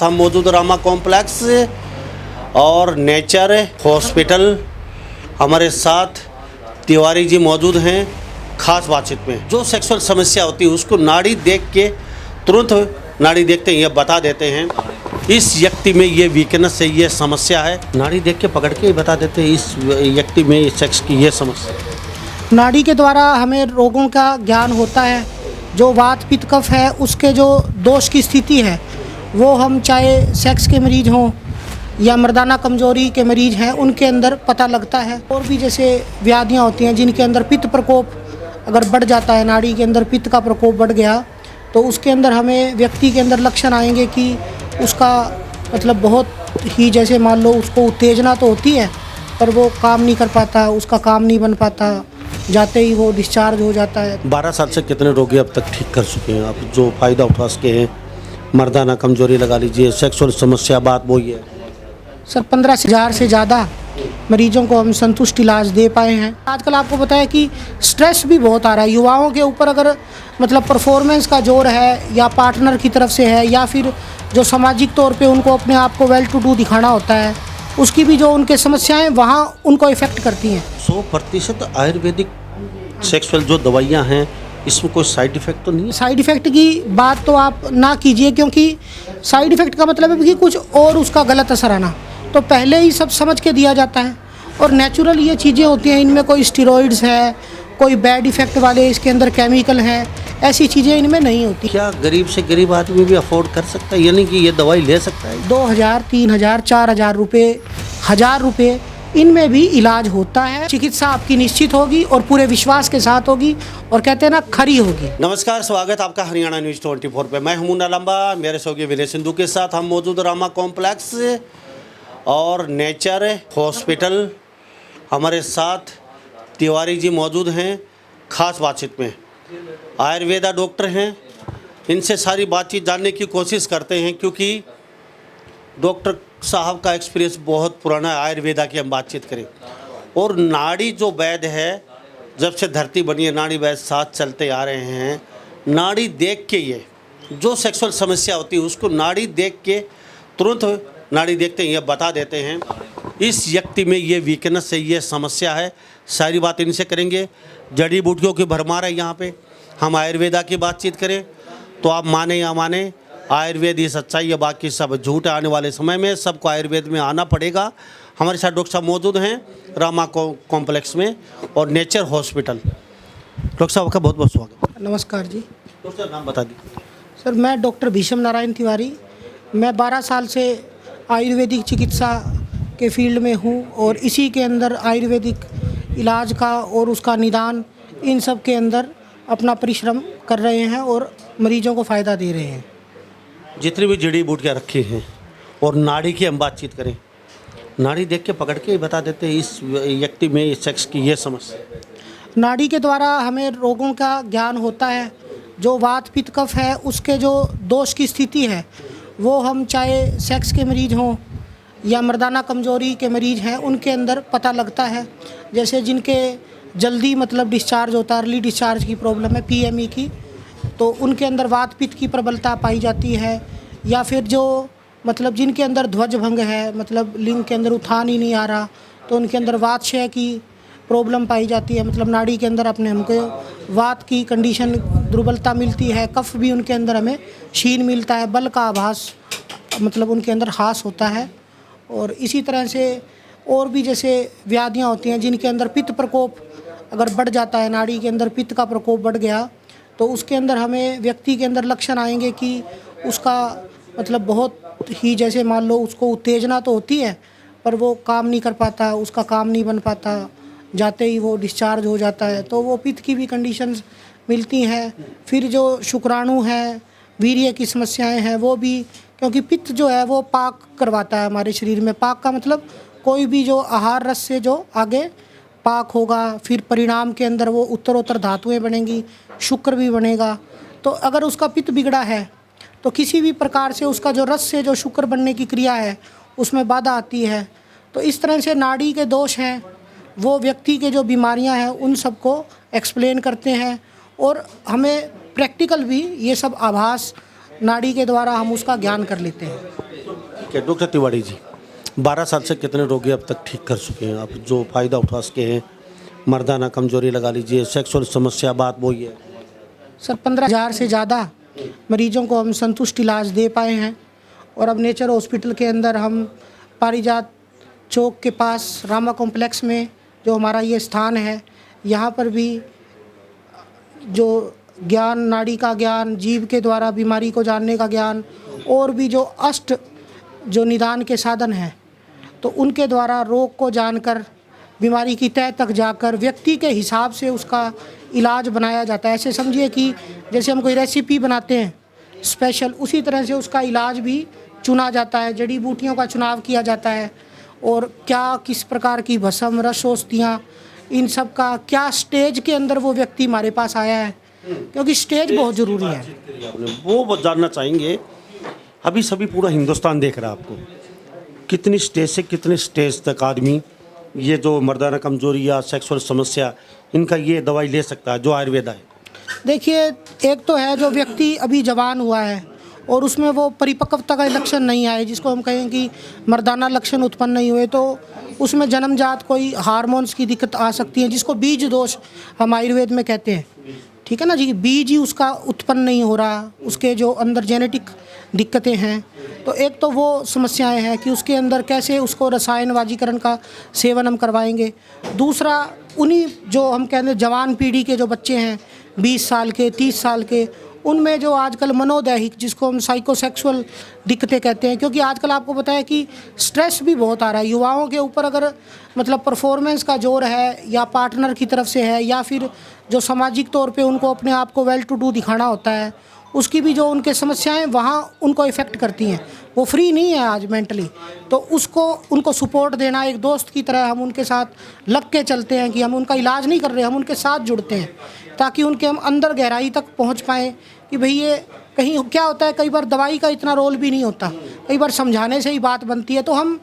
हम मौजूद रामा कॉम्प्लेक्स और नेचर हॉस्पिटल। हमारे साथ तिवारी जी मौजूद हैं। खास बातचीत में जो सेक्सुअल समस्या होती है उसको नाड़ी देख के तुरंत नाड़ी देखते ही ये बता देते हैं इस व्यक्ति में ये वीकनेस है, ये समस्या है। नाड़ी देख के पकड़ के ही बता देते हैं इस व्यक्ति में सेक्स की ये समस्या। नाड़ी के द्वारा हमें रोगों का ज्ञान होता है। जो वात पित्त कफ है उसके जो दोष की स्थिति है वो हम चाहे सेक्स के मरीज हों या मर्दाना कमजोरी के मरीज हैं उनके अंदर पता लगता है। और भी जैसे व्याधियां होती हैं जिनके अंदर पित्त प्रकोप अगर बढ़ जाता है, नाड़ी के अंदर पित्त का प्रकोप बढ़ गया तो उसके अंदर हमें व्यक्ति के अंदर लक्षण आएंगे कि उसका मतलब बहुत ही जैसे मान लो उसको उत्तेजना तो होती है पर वो काम नहीं कर पाता, उसका काम नहीं बन पाता, जाते ही वो डिस्चार्ज हो जाता है। 12 साल से कितने रोगी अब तक ठीक कर चुके हैं आप जो फ़ायदा उठा सके हैं? मर्दाना कमजोरी लगा लीजिए, सेक्सुअल समस्या बात वही है सर 15,000 से ज़्यादा मरीजों को हम संतुष्ट इलाज दे पाए हैं। आजकल आपको पता है कि स्ट्रेस भी बहुत आ रहा है युवाओं के ऊपर। अगर मतलब परफॉर्मेंस का जोर है या पार्टनर की तरफ से है या फिर जो सामाजिक तौर पे उनको अपने आप को वेल टू डू दिखाना होता है उसकी भी जो उनके समस्याएं वहाँ उनको इफ़ेक्ट करती हैं। 100% आयुर्वेदिक सेक्सुअल जो दवाइयाँ हैं इसमें कोई साइड इफ़ेक्ट तो नहीं है? साइड इफ़ेक्ट की बात तो आप ना कीजिए क्योंकि साइड इफ़ेक्ट का मतलब है कि कुछ और उसका गलत असर आना, तो पहले ही सब समझ के दिया जाता है। और नेचुरल ये चीज़ें होती हैं, इनमें कोई स्टेरॉइड्स है, कोई बैड इफ़ेक्ट वाले इसके अंदर केमिकल हैं, ऐसी चीज़ें इनमें नहीं होती। क्या गरीब से गरीब आदमी भी अफोर्ड कर सकता है, यानी कि ये दवाई ले सकता है? 2,000, 3,000, 4,000 रुपये, 1,000 रुपये इनमें भी इलाज होता है। चिकित्सा आपकी निश्चित होगी और पूरे विश्वास के साथ होगी और कहते हैं ना खरी होगी। नमस्कार, स्वागत आपका हरियाणा न्यूज़ 24 पे। मैं हूं मुन्ना लंबा, मेरे सहयोगी विनय सिंधु के साथ हम मौजूद रामा कॉम्प्लेक्स और नेचर हॉस्पिटल। हमारे साथ तिवारी जी मौजूद हैं। खास बातचीत में आयुर्वेदा डॉक्टर हैं। इनसे सारी बातचीत जानने की कोशिश करते हैं क्योंकि डॉक्टर साहब का एक्सपीरियंस बहुत पुराना है। आयुर्वेदा की हम बातचीत करें और नाड़ी जो वैद्य है, जब से धरती बनी है नाड़ी वैद्य साथ चलते आ रहे हैं। नाड़ी देख के ये जो सेक्सुअल समस्या होती है उसको नाड़ी देख के तुरंत नाड़ी देखते ही ये बता देते हैं इस व्यक्ति में ये वीकनेस है, ये समस्या है। सारी बात इनसे करेंगे। जड़ी बूटियों की भरमार है यहाँ पे। हम आयुर्वेदा की बातचीत करें तो आप माने या माने आयुर्वेद ही सच्चाई है, बाकी सब झूठ है। आने वाले समय में सबको आयुर्वेद में आना पड़ेगा। हमारे साथ डॉक्टर साहब मौजूद हैं रामा कॉम्प्लेक्स में और नेचर हॉस्पिटल। डॉक्टर साहब का बहुत बहुत स्वागत। नमस्कार जी। डॉक्टर साहब नाम बता दीजिए। सर मैं डॉक्टर भीषम नारायण तिवारी, मैं 12 साल से आयुर्वेदिक चिकित्सा के फील्ड में हूँ और इसी के अंदर आयुर्वेदिक इलाज का और उसका निदान इन सब के अंदर अपना परिश्रम कर रहे हैं और मरीजों को फ़ायदा दे रहे हैं। जितनी भी जड़ी बूटियाँ रखी हैं और नाड़ी की हम बातचीत करें, नाड़ी देख के पकड़ के ही बता देते हैं इस व्यक्ति में सेक्स की ये समस्या। नाड़ी के द्वारा हमें रोगों का ज्ञान होता है। जो वात पित्त कफ है उसके जो दोष की स्थिति है वो हम चाहे सेक्स के मरीज हों या मर्दाना कमजोरी के मरीज हैं उनके अंदर पता लगता है। जैसे जिनके जल्दी मतलब डिस्चार्ज होता है, अर्ली डिस्चार्ज की प्रॉब्लम है PME की, तो उनके अंदर वात पित्त की प्रबलता पाई जाती है। या फिर जो मतलब जिनके अंदर ध्वज भंग है, मतलब लिंग के अंदर उत्थान ही नहीं आ रहा, तो उनके अंदर वातशय की प्रॉब्लम पाई जाती है। मतलब नाड़ी के अंदर अपने हमको वात की कंडीशन दुर्बलता मिलती है। कफ भी उनके अंदर हमें क्षीण मिलता है, बल का आभास मतलब उनके अंदर ह्रास होता है। और इसी तरह से और भी जैसे व्याधियां होती हैं जिनके अंदर पित्त प्रकोप अगर बढ़ जाता है, नाड़ी के अंदर पित्त का प्रकोप बढ़ गया तो उसके अंदर हमें व्यक्ति के अंदर लक्षण आएंगे कि उसका मतलब बहुत ही जैसे मान लो उसको उत्तेजना तो होती है पर वो काम नहीं कर पाता, उसका काम नहीं बन पाता, जाते ही वो डिस्चार्ज हो जाता है। तो वो पित्त की भी कंडीशंस मिलती हैं। फिर जो शुक्राणु है, वीर्य की समस्याएं हैं वो भी, क्योंकि पित्त जो है वो पाक करवाता है हमारे शरीर में। पाक का मतलब कोई भी जो आहार रस से जो आगे पाक होगा, फिर परिणाम के अंदर वो उत्तरोत्तर धातुएं बनेंगी, शुक्र भी बनेगा। तो अगर उसका पित्त बिगड़ा है तो किसी भी प्रकार से उसका जो रस से जो शुक्र बनने की क्रिया है उसमें बाधा आती है। तो इस तरह से नाड़ी के दोष हैं वो व्यक्ति के जो बीमारियां हैं उन सबको एक्सप्लेन करते हैं और हमें प्रैक्टिकल भी ये सब आभास नाड़ी के द्वारा हम उसका ज्ञान कर लेते हैं। ठीक है डॉक्टर तिवारी जी, 12 साल से कितने रोगी अब तक ठीक कर चुके हैं आप, जो फ़ायदा उठा सके हैं? मर्दाना कमजोरी लगा लीजिए, सेक्सुअल समस्या, बात वही है। सर 15,000 से ज़्यादा मरीजों को हम संतुष्ट इलाज दे पाए हैं। और अब नेचर हॉस्पिटल के अंदर हम पारिजात चौक के पास रामा कॉम्प्लेक्स में जो हमारा ये स्थान है, यहाँ पर भी जो ज्ञान, नाड़ी का ज्ञान, जीव के द्वारा बीमारी को जानने का ज्ञान, और भी जो जो निदान के साधन हैं, तो उनके द्वारा रोग को जानकर बीमारी की तह तक जाकर व्यक्ति के हिसाब से उसका इलाज बनाया जाता है। ऐसे समझिए कि जैसे हम कोई रेसिपी बनाते हैं स्पेशल, उसी तरह से उसका इलाज भी चुना जाता है, जड़ी बूटियों का चुनाव किया जाता है, और क्या किस प्रकार की भस्म, रस, औषधियाँ, इन सब का क्या स्टेज के अंदर वो व्यक्ति हमारे पास आया है, क्योंकि स्टेज बहुत ज़रूरी है। वो जानना चाहेंगे, अभी सभी पूरा हिंदुस्तान देख रहा है आपको, कितनी स्टेज से कितने स्टेज तक आदमी ये जो मर्दाना कमजोरी या सेक्सुअल समस्या, इनका ये दवाई ले सकता है जो आयुर्वेदा है? देखिए, एक तो है जो व्यक्ति अभी जवान हुआ है और उसमें वो परिपक्वता का लक्षण नहीं आए, जिसको हम कहें कि मर्दाना लक्षण उत्पन्न नहीं हुए, तो उसमें जन्मजात कोई हार्मोन्स की दिक्कत आ सकती है, जिसको बीज दोष हम आयुर्वेद में कहते हैं। ठीक है ना जी, बीज ही उसका उत्पन्न नहीं हो रहा, उसके जो अंदर जेनेटिक दिक्कतें हैं। तो एक तो वो समस्याएं हैं कि उसके अंदर कैसे उसको रसायनवाजीकरण का सेवन हम करवाएंगे। दूसरा, उन्हीं जो हम कहते हैं जवान पीढ़ी के जो बच्चे हैं 20 साल के, 30 साल के, उनमें जो आजकल मनोदैहिक, जिसको हम साइकोसेक्सुअल दिक्कतें कहते हैं, क्योंकि आजकल आपको पता है कि स्ट्रेस भी बहुत आ रहा है युवाओं के ऊपर। अगर मतलब परफॉर्मेंस का जोर है, या पार्टनर की तरफ से है, या फिर जो सामाजिक तौर पे उनको अपने आप को वेल टू डू दिखाना होता है, उसकी भी जो उनके समस्याएं वहाँ उनको इफ़ेक्ट करती हैं। वो फ्री नहीं है आज मेंटली, तो उसको उनको सपोर्ट देना, एक दोस्त की तरह हम उनके साथ लग के चलते हैं कि हम उनका इलाज नहीं कर रहे, हम उनके साथ जुड़ते हैं, ताकि उनके हम अंदर गहराई तक पहुंच पाएँ कि भाई ये कहीं क्या होता है, कई बार दवाई का इतना रोल भी नहीं होता, कई बार समझाने से ही बात बनती है। तो हम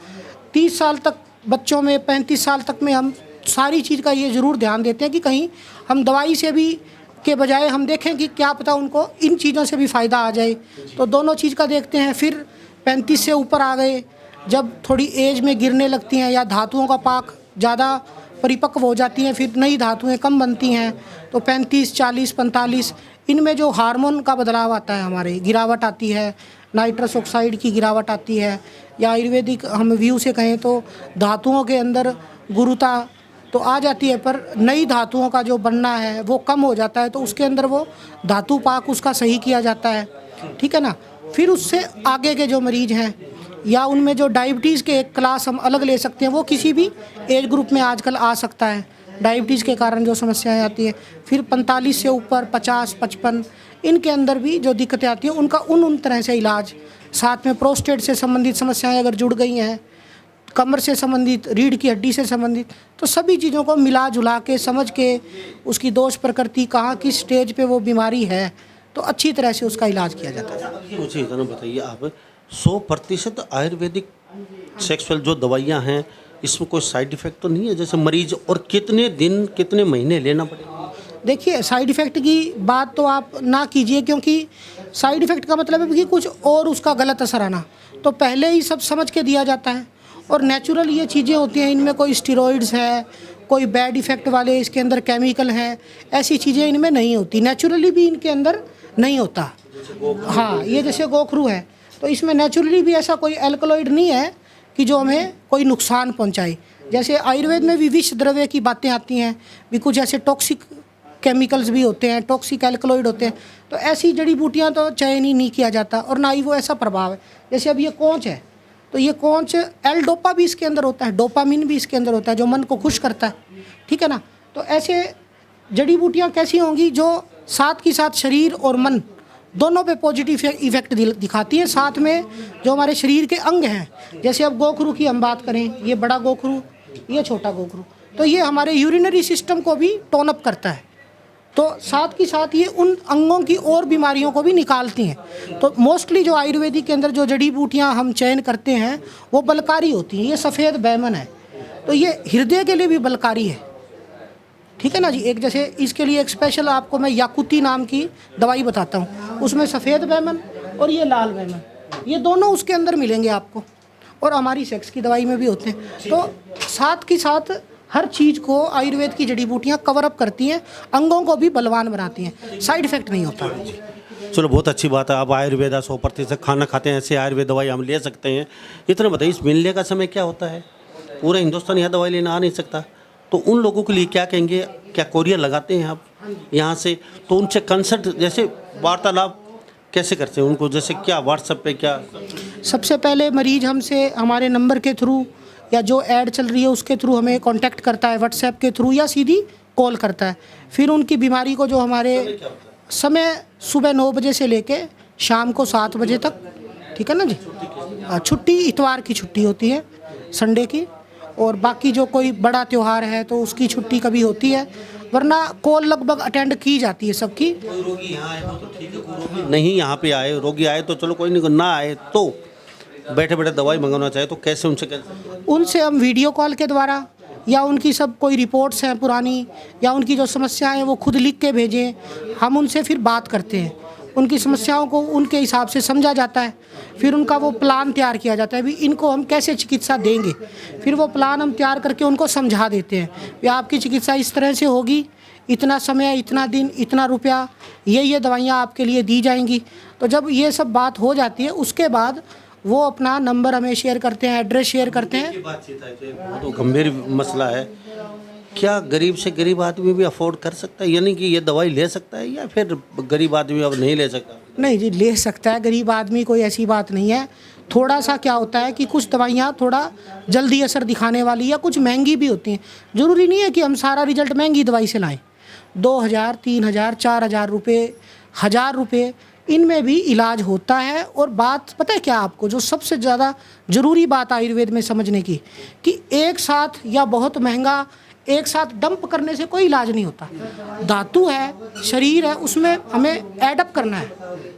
30 साल तक बच्चों में, 35 साल तक में हम सारी चीज़ का ये ज़रूर ध्यान देते हैं कि कहीं हम दवाई से भी के बजाय हम देखें कि क्या पता उनको इन चीज़ों से भी फ़ायदा आ जाए। तो दोनों चीज़ का देखते हैं। फिर 35 से ऊपर आ गए, जब थोड़ी एज में गिरने लगती हैं या धातुओं का पाक ज़्यादा परिपक्व हो जाती हैं, फिर नई धातुएं कम बनती हैं, तो 35, 40, 45 इनमें जो हार्मोन का बदलाव आता है, हमारे गिरावट आती है, नाइट्रस ऑक्साइड की गिरावट आती है, या आयुर्वेदिक हम व्यू से कहें तो धातुओं के अंदर गुरुता तो आ जाती है, पर नई धातुओं का जो बनना है वो कम हो जाता है, तो उसके अंदर वो धातु पाक उसका सही किया जाता है। ठीक है ना। फिर उससे आगे के जो मरीज़ हैं, या उनमें जो डायबिटीज़ के एक क्लास हम अलग ले सकते हैं, वो किसी भी एज ग्रुप में आजकल आ सकता है, डायबिटीज़ के कारण जो समस्याएं आती है। फिर 45 से ऊपर 50, 55 इनके अंदर भी जो दिक्कतें आती हैं, उनका उन तरह से इलाज, साथ में प्रोस्टेट से संबंधित समस्याएं अगर जुड़ गई हैं, कमर से संबंधित, रीढ़ की हड्डी से संबंधित, तो सभी चीज़ों को मिला जुला के समझ के उसकी दोष प्रकृति, कहाँ किस स्टेज पे वो बीमारी है, तो अच्छी तरह से उसका इलाज किया जाता है। मुझे इतना बताइए आप, 100% आयुर्वेदिक सेक्सुअल जो दवाइयाँ हैं, इसमें कोई साइड इफ़ेक्ट तो नहीं है? जैसे मरीज और कितने दिन, कितने महीने लेना पड़ेगा? देखिए, साइड इफ़ेक्ट की बात तो आप ना कीजिए, क्योंकि साइड इफ़ेक्ट का मतलब है कि कुछ और उसका गलत असर आना, तो पहले ही सब समझ के दिया जाता है। और नेचुरल ये चीज़ें होती हैं, इनमें कोई स्टेरॉइड्स है, कोई बैड इफ़ेक्ट वाले इसके अंदर केमिकल हैं, ऐसी चीज़ें इनमें नहीं होती, नेचुरली भी इनके अंदर नहीं होता। हाँ, ये जैसे गोखरू है, तो इसमें नेचुरली भी ऐसा कोई एल्कलॉइड नहीं है कि जो हमें कोई नुकसान पहुंचाए। जैसे आयुर्वेद में भी विष द्रव्य की बातें आती हैं, भी कुछ ऐसे टॉक्सिक केमिकल्स भी होते हैं, टॉक्सिक एल्कलॉइड होते हैं, तो ऐसी जड़ी बूटियाँ तो चयन ही नहीं किया जाता, और ना ही वो ऐसा प्रभाव है। जैसे अब ये कोंच है, तो ये कोंच एल डोपा भी इसके अंदर होता है, डोपामिन भी इसके अंदर होता है, जो मन को खुश करता है। ठीक है ना। तो ऐसे जड़ी बूटियाँ कैसी होंगी जो साथ की साथ शरीर और मन दोनों पे पॉजिटिव इफेक्ट दिखाती हैं। साथ में जो हमारे शरीर के अंग हैं, जैसे अब गोखरू की हम बात करें, ये बड़ा गोखरू, ये छोटा गोखरू, तो ये हमारे यूरिनरी सिस्टम को भी टोन अप करता है, तो साथ की साथ ये उन अंगों की और बीमारियों को भी निकालती हैं। तो मोस्टली जो आयुर्वेदिक के अंदर जो जड़ी बूटियां हम चयन करते हैं वो बलकारी होती हैं। ये सफ़ेद बैमन है, तो ये हृदय के लिए भी बलकारी है। ठीक है ना जी। एक जैसे इसके लिए एक स्पेशल आपको मैं याकुती नाम की दवाई बताता हूँ, उसमें सफ़ेद बैमन और ये लाल बैमन, ये दोनों उसके अंदर मिलेंगे आपको, और हमारी सेक्स की दवाई में भी होते हैं। तो साथ के साथ हर चीज़ को आयुर्वेद की जड़ी बूटियाँ कवर अप करती हैं, अंगों को भी बलवान बनाती हैं, साइड इफेक्ट नहीं होता। चलो बहुत अच्छी बात है। आप आयुर्वेद 100% खाना खाते हैं, ऐसे आयुर्वेद दवाई हम ले सकते हैं। इतना बताइए, इस मिलने का समय क्या होता है? पूरा हिंदुस्तान यहाँ दवाई लेने आ नहीं सकता, तो उन लोगों के लिए क्या कहेंगे? क्या कोरियर लगाते हैं आप यहाँ से? तो उनसे कंसल्ट जैसे वार्तालाप कैसे करते हैं उनको? जैसे क्या व्हाट्सएप पे क्या? सबसे पहले मरीज हमसे हमारे नंबर के थ्रू या जो ऐड चल रही है उसके थ्रू हमें कांटेक्ट करता है, व्हाट्सएप के थ्रू या सीधी कॉल करता है। फिर उनकी बीमारी को जो हमारे समय सुबह 9 बजे से लेके शाम को 7 बजे तक, ठीक है ना जी। छुट्टी इतवार की छुट्टी होती है, संडे की, और बाकी जो कोई बड़ा त्यौहार है तो उसकी छुट्टी कभी होती है, वरना कॉल लगभग अटेंड की जाती है सबकी। कोई रोगी यहाँ आए तो ठीक है, कोई रोगी नहीं यहाँ पे आए, रोगी आए तो चलो कोई नहीं, ना आए तो बैठे बैठे दवाई मंगाना चाहे तो कैसे उनसे कैसे? उनसे हम वीडियो कॉल के द्वारा, या उनकी सब कोई रिपोर्ट्स हैं पुरानी, या उनकी जो समस्याएं हैं वो खुद लिख के भेजें, हम उनसे फिर बात करते हैं। उनकी समस्याओं को उनके हिसाब से समझा जाता है, फिर उनका वो प्लान तैयार किया जाता है भी इनको हम कैसे चिकित्सा देंगे। फिर वो प्लान हम तैयार करके उनको समझा देते हैं कि आपकी चिकित्सा इस तरह से होगी, इतना समय, इतना दिन, इतना रुपया, ये दवाइयाँ आपके लिए दी जाएंगी। तो जब ये सब बात हो जाती है उसके बाद वो अपना नंबर हमें शेयर करते हैं, एड्रेस शेयर करते हैं। बातचीत है जो तो गंभीर मसला है, क्या गरीब से गरीब आदमी भी अफोर्ड कर सकता है? यानी कि ये दवाई ले सकता है, या फिर गरीब आदमी अब नहीं ले सकता? नहीं जी, ले सकता है गरीब आदमी, कोई ऐसी बात नहीं है। थोड़ा सा क्या होता है कि कुछ दवाइयाँ थोड़ा जल्दी असर दिखाने वाली या कुछ महंगी भी होती हैं। ज़रूरी नहीं है कि हम सारा रिजल्ट महंगी दवाई से लाएं। 2000, 3000, 4000 रुपये, 1000 रुपये, इनमें भी इलाज होता है। और बात पता है क्या आपको, जो सबसे ज़्यादा ज़रूरी बात आयुर्वेद में समझने की, कि एक साथ या बहुत महंगा एक साथ डंप करने से कोई इलाज नहीं होता। धातु है, शरीर है, उसमें हमें एडअप करना है।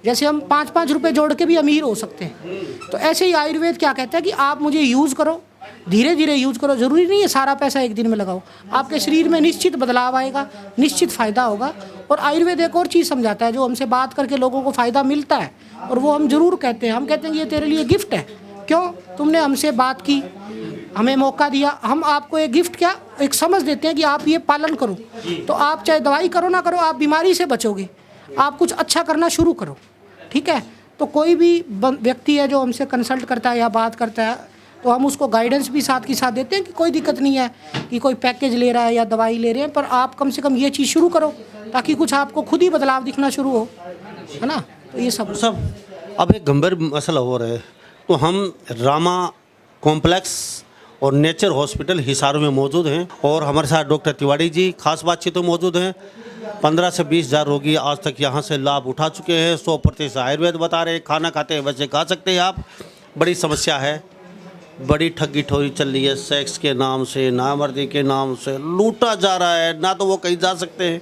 जैसे हम 5-5 रुपये जोड़ के भी अमीर हो सकते हैं, तो ऐसे ही आयुर्वेद क्या कहता है कि आप मुझे यूज़ करो, धीरे धीरे यूज़ करो। ज़रूरी नहीं है सारा पैसा एक दिन में लगाओ, आपके शरीर में निश्चित बदलाव आएगा, निश्चित फ़ायदा होगा। और आयुर्वेद एक और चीज़ समझाता है जो हमसे बात करके लोगों को फ़ायदा मिलता है, और वो हम ज़रूर कहते हैं। हम कहते हैं कि ये तेरे लिए गिफ्ट है, क्यों? तुमने हमसे बात की, हमें मौका दिया, हम आपको एक गिफ्ट क्या एक समझ देते हैं कि आप ये पालन करो, तो आप चाहे दवाई करो ना करो, आप बीमारी से बचोगे। आप कुछ अच्छा करना शुरू करो, ठीक है? तो कोई भी व्यक्ति है जो हमसे कंसल्ट करता है या बात करता है, तो हम उसको गाइडेंस भी साथ के साथ देते हैं कि कोई दिक्कत नहीं है कि कोई पैकेज ले रहा है या दवाई ले रहे हैं, पर आप कम से कम ये चीज़ शुरू करो ताकि कुछ आपको खुद ही बदलाव दिखना शुरू हो, है ना? तो ये सब अब एक गंभीर मसला हो रहा है। तो हम रामा कॉम्प्लेक्स और नेचर हॉस्पिटल हिसार में मौजूद हैं, और हमारे साथ डॉक्टर तिवारी जी खास बातचीत में मौजूद हैं। 15 से 20 हज़ार रोगी आज तक यहाँ से लाभ उठा चुके हैं। 100% आयुर्वेद बता रहे हैं, खाना खाते हैं वैसे खा सकते हैं आप। बड़ी समस्या है, बड़ी ठगी ठोरी चल रही है, सेक्स के नाम से, नामर्दी के नाम से लूटा जा रहा है। ना तो वो कहीं जा सकते हैं,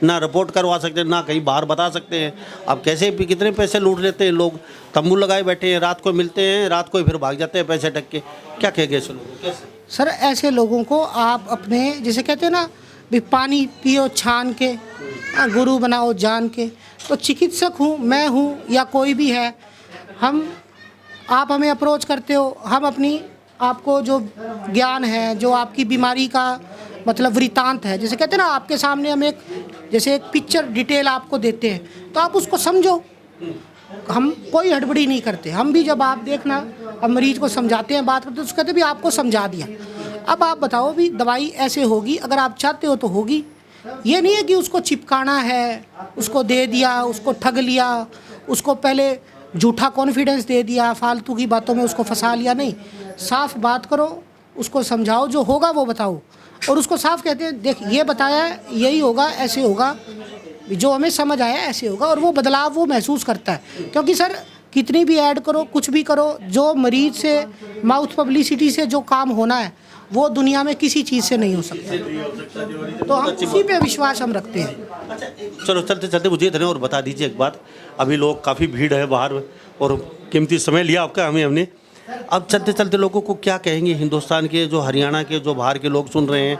ना रिपोर्ट करवा सकते हैं, ना कहीं बाहर बता सकते हैं। अब कैसे भी कितने पैसे लूट लेते हैं लोग, तंबू लगाए बैठे हैं, रात को मिलते हैं, रात को फिर भाग जाते हैं पैसे टक के। क्या कहेंगे ऐसे लोगों को? कैसे सर, ऐसे लोगों को आप अपने, जैसे कहते हैं ना भी पानी पियो छान के, गुरु बनाओ जान के। तो चिकित्सक हूँ मैं, हूँ या कोई भी है, आप हमें अप्रोच करते हो, हम अपनी आपको जो ज्ञान है, जो आपकी बीमारी का मतलब वृतांत है, जैसे कहते हैं ना, आपके सामने हम जैसे एक पिक्चर डिटेल आपको देते हैं, तो आप उसको समझो। हम कोई हड़बड़ी नहीं करते। हम भी जब आप देखना, अब मरीज को समझाते हैं, बात करते हैं, तो कहते भी आपको समझा दिया, अब आप बताओ भी दवाई ऐसे होगी, अगर आप चाहते हो तो होगी। ये नहीं है कि उसको चिपकाना है, उसको दे दिया, उसको ठग लिया, उसको पहले झूठा कॉन्फिडेंस दे दिया, फालतू की बातों में उसको फंसा लिया। नहीं, साफ बात करो, उसको समझाओ, जो होगा वो बताओ। और उसको साफ कहते हैं, देख ये बताया यही होगा, ऐसे होगा, जो हमें समझ आया ऐसे होगा, और वो बदलाव वो महसूस करता है। क्योंकि सर कितनी भी ऐड करो, कुछ भी करो, जो मरीज से माउथ पब्लिसिटी से जो काम होना है वो दुनिया में किसी चीज़ से नहीं हो सकता। तो हम उसी पे विश्वास हम रखते हैं। चलो चलते चलते मुझे इतने और बता दीजिए एक बात, अभी लोग काफ़ी भीड़ है बाहर, और कीमती समय लिया आपका हमने। अब चलते चलते लोगों को क्या कहेंगे, हिंदुस्तान के जो हरियाणा के जो बाहर के लोग सुन रहे हैं,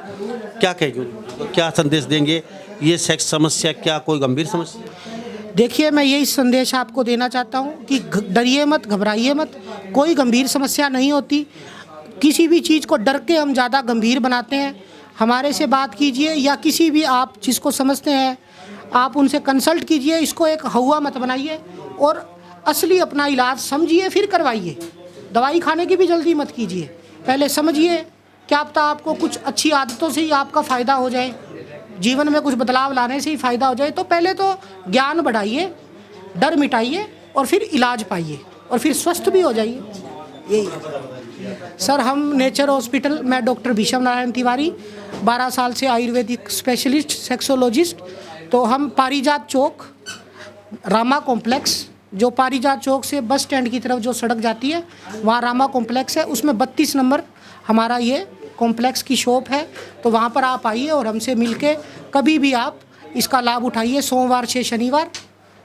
क्या कहेंगे, क्या संदेश देंगे? ये सेक्स समस्या क्या कोई गंभीर समस्या? देखिए, मैं यही संदेश आपको देना चाहता हूँ कि डरिए मत, घबराइए मत। कोई गंभीर समस्या नहीं होती। किसी भी चीज़ को डर के हम ज़्यादा गंभीर बनाते हैं। हमारे से बात कीजिए या किसी भी आप जिसको समझते हैं आप उनसे कंसल्ट कीजिए। इसको एक हवा मत बनाइए और असली अपना इलाज समझिए फिर करवाइए। दवाई खाने की भी जल्दी मत कीजिए, पहले समझिए। क्या पता आपको कुछ अच्छी आदतों से ही आपका फ़ायदा हो जाए, जीवन में कुछ बदलाव लाने से ही फ़ायदा हो जाए। तो पहले तो ज्ञान बढ़ाइए, डर मिटाइए और फिर इलाज पाइए और फिर स्वस्थ भी हो जाइए। यही है सर। हम नेचर हॉस्पिटल, मैं डॉक्टर भीषम नारायण तिवारी, 12 साल से आयुर्वेदिक स्पेशलिस्ट सेक्सोलॉजिस्ट। तो हम पारिजात चौक, रामा कॉम्प्लेक्स, जो पारिजात चौक से बस स्टैंड की तरफ जो सड़क जाती है वहाँ रामा कॉम्प्लेक्स है, उसमें 32 नंबर हमारा ये कॉम्प्लेक्स की शॉप है। तो वहाँ पर आप आइए और हमसे मिलके कभी भी आप इसका लाभ उठाइए, सोमवार से शनिवार।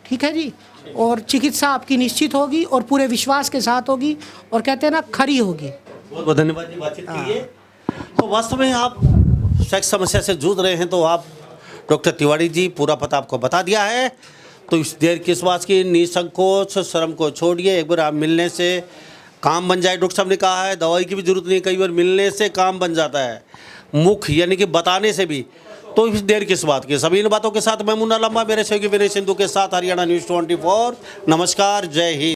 ठीक है जी। और चिकित्सा आपकी निश्चित होगी और पूरे विश्वास के साथ होगी और कहते हैं ना, खरी होगी। बहुत बहुत धन्यवाद जी बातचीत के लिए। तो वास्तव में आप सेक्स समस्या से जूझ रहे हैं तो आप डॉक्टर तिवारी जी पूरा पता आपको बता दिया है। तो इस देर किस बात की, निसंकोच, शर्म को छोड़िए। एक बार आप मिलने से काम बन जाए। डॉक्टर साहब ने कहा है दवाई की भी जरूरत नहीं, कई बार मिलने से काम बन जाता है, मुख यानी कि बताने से भी। तो इस देर किस बात की। सभी इन बातों के साथ मैं मुन्ना लम्बा, मेरे सहयोगी विनय सिंधु के साथ हरियाणा न्यूज़ 24। नमस्कार, जय हिंद।